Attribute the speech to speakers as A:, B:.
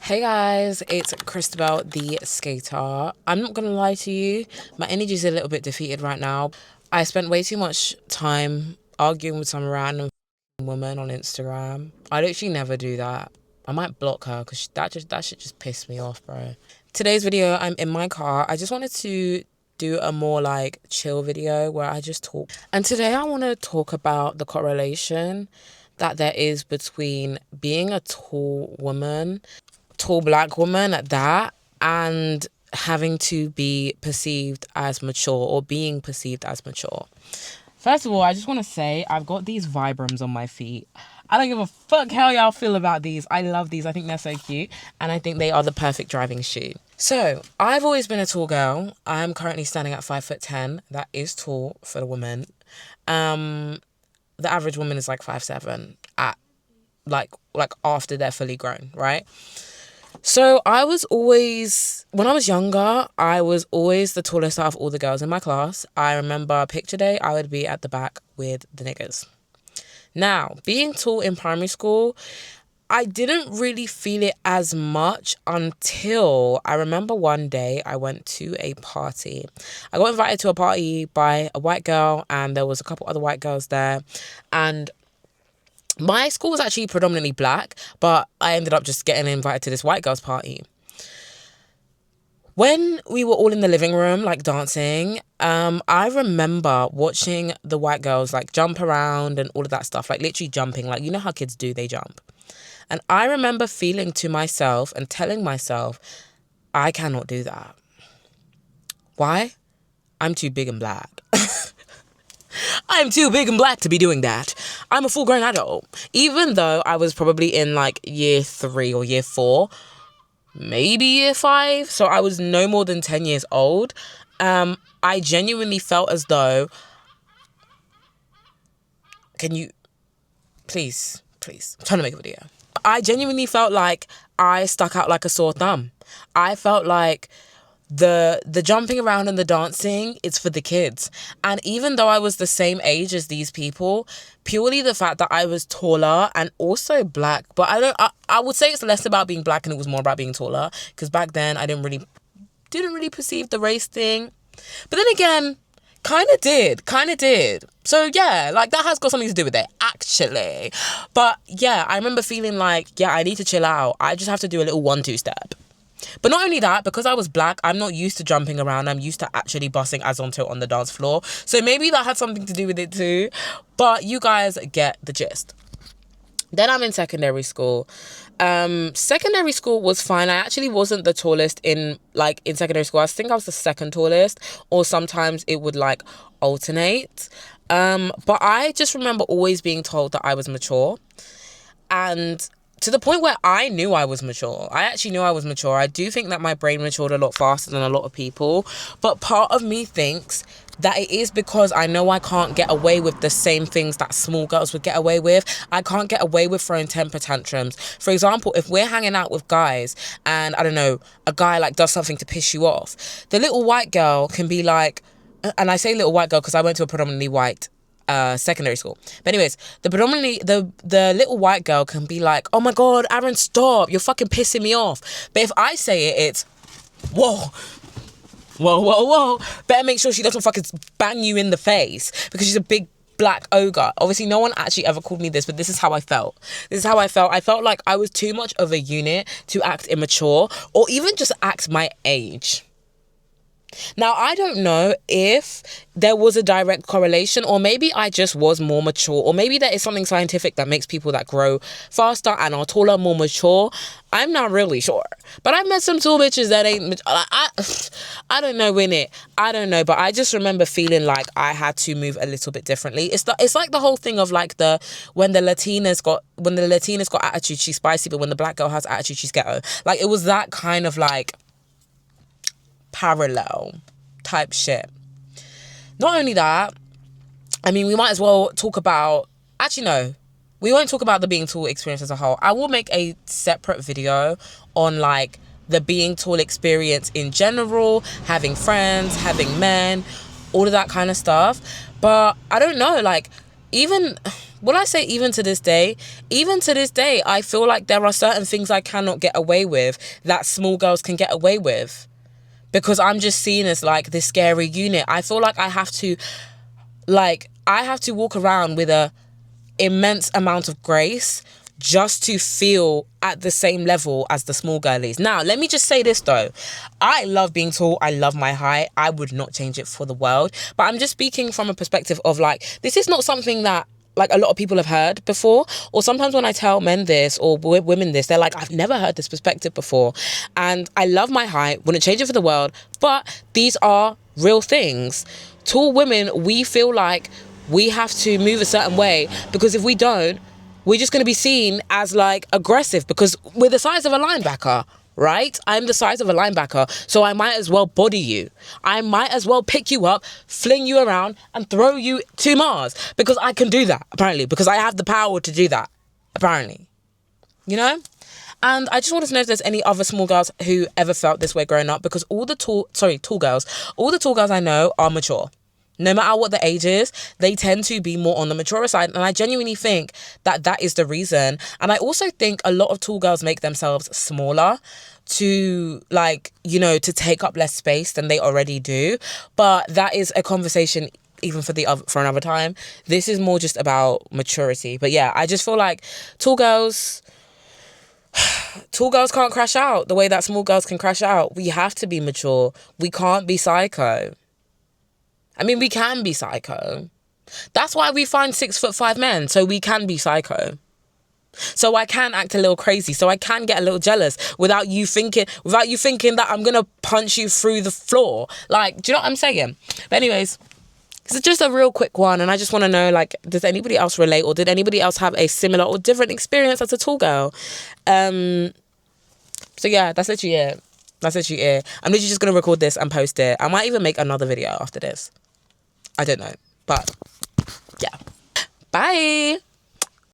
A: Hey guys, it's Christabel the skater. I'm not gonna lie to you, my energy is a little bit defeated right now. I spent way too much time arguing with some random woman on Instagram. I literally never do that. I might block her because that shit just pissed me off, bro. Today's video, I'm in my car. I just wanted to do a more like chill video where I just talk. And today I want to talk about the correlation that there is between being a tall black woman at that, and having to be perceived as mature or being perceived as mature. First of all, I just want to say I've got these Vibrams on my feet. I don't give a fuck how y'all feel about these. I love these. I think they're so cute. And I think they are the perfect driving shoe. So, I've always been a tall girl. I'm currently standing at 5'10". That is tall for a woman. The average woman is like 5'7" at like after they're fully grown, right? So I was always, when I was younger, I was always the tallest out of all the girls in my class. I remember picture day, I would be at the back with the niggas. Now, being tall in primary school, I didn't really feel it as much until I remember one day I went to a party. I got invited to a party by a white girl, and there was a couple other white girls there. And my school was actually predominantly black, but I ended up just getting invited to this white girl's party. When we were all in the living room, like dancing, I remember watching the white girls like jump around and all of that stuff, like literally jumping, like you know how kids do, they jump. And I remember feeling to myself and telling myself, I cannot do that. Why? I'm too big and black. I'm too big and black to be doing that. I'm a full-grown adult. Even though I was probably in like year 3 or year 4, maybe year 5, so I was no more than 10 years old, I genuinely felt as though, can you, please, I'm trying to make a video. I genuinely felt like I stuck out like a sore thumb. I felt like the jumping around and the dancing, it's for the kids. And even though I was the same age as these people, purely the fact that I was taller and also black, but I would say it's less about being black and it was more about being taller, because back then I didn't really perceive the race thing. But then again, kind of did. So yeah, like that has got something to do with it, actually. But yeah, I remember feeling like, yeah, I need to chill out. I just have to do a little 1-2 step. But not only that, because I was black, I'm not used to jumping around. I'm used to actually busting as on tilt on the dance floor. So maybe that had something to do with it too. But you guys get the gist. Then I'm in secondary school. Secondary school was fine. I actually wasn't the tallest in secondary school. I think I was the second tallest, or sometimes it would like alternate. But I just remember always being told that I was mature. And to the point where I knew I was mature. I actually knew I was mature. I do think that my brain matured a lot faster than a lot of people. But part of me thinks that it is because I know I can't get away with the same things that small girls would get away with. I can't get away with throwing temper tantrums. For example, if we're hanging out with guys and, I don't know, a guy like does something to piss you off, the little white girl can be like, and I say little white girl because I went to a predominantly white secondary school. But anyways, the little white girl can be like, oh my God, Aaron, stop. You're fucking pissing me off. But if I say it, it's, whoa. Better make sure she doesn't fucking bang you in the face because she's a big black ogre. Obviously, no one actually ever called me this, but this is how I felt. I felt like I was too much of a unit to act immature or even just act my age. Now, I don't know if there was a direct correlation, or maybe I just was more mature, or maybe there is something scientific that makes people that grow faster and are taller more mature. I'm not really sure. But I've met some tall bitches that ain't, I don't know, innit? I don't know, but I just remember feeling like I had to move a little bit differently. It's like the whole thing of like when the Latinas got attitude, she's spicy, but when the black girl has attitude, she's ghetto. Like, it was that kind of like parallel type shit. Not only that, I mean, we might as well talk about, actually no, we won't talk about the being tall experience as a whole. I will make a separate video on like the being tall experience in general, having friends, having men, all of that kind of stuff. But I don't know, like, even Will I say even to this day, I feel like there are certain things I cannot get away with that small girls can get away with, because I'm just seen as like this scary unit. I feel like I have to walk around with a immense amount of grace just to feel at the same level as the small girlies. Now, let me just say this though. I love being tall. I love my height. I would not change it for the world. But I'm just speaking from a perspective of like, this is not something that like a lot of people have heard before. Or sometimes when I tell men this or women this, they're like, I've never heard this perspective before. And I love my height, wouldn't change it for the world. But these are real things. Tall women, we feel like we have to move a certain way, because if we don't, we're just going to be seen as like aggressive, because we're the size of a linebacker, right? I'm the size of a linebacker, so I might as well body you. I might as well pick you up, fling you around and throw you to Mars, because I can do that, apparently, because I have the power to do that, apparently, you know? And I just wanted to know if there's any other small girls who ever felt this way growing up, because all the tall girls I know are mature. No matter what the age is, they tend to be more on the mature side. And I genuinely think that that is the reason. And I also think a lot of tall girls make themselves smaller to like, you know, to take up less space than they already do. But that is a conversation even for another time. This is more just about maturity. But yeah, I just feel like tall girls can't crash out the way that small girls can crash out. We have to be mature. We can't be psycho. I mean, we can be psycho. That's why we find 6'5" men, so we can be psycho. So I can act a little crazy, so I can get a little jealous without you thinking that I'm gonna punch you through the floor. Like, do you know what I'm saying? But anyways, this is just a real quick one, and I just want to know, like, does anybody else relate, or did anybody else have a similar or different experience as a tall girl? So yeah, that's literally it. I'm literally just gonna record this and post it. I might even make another video after this. I don't know, but yeah. Bye.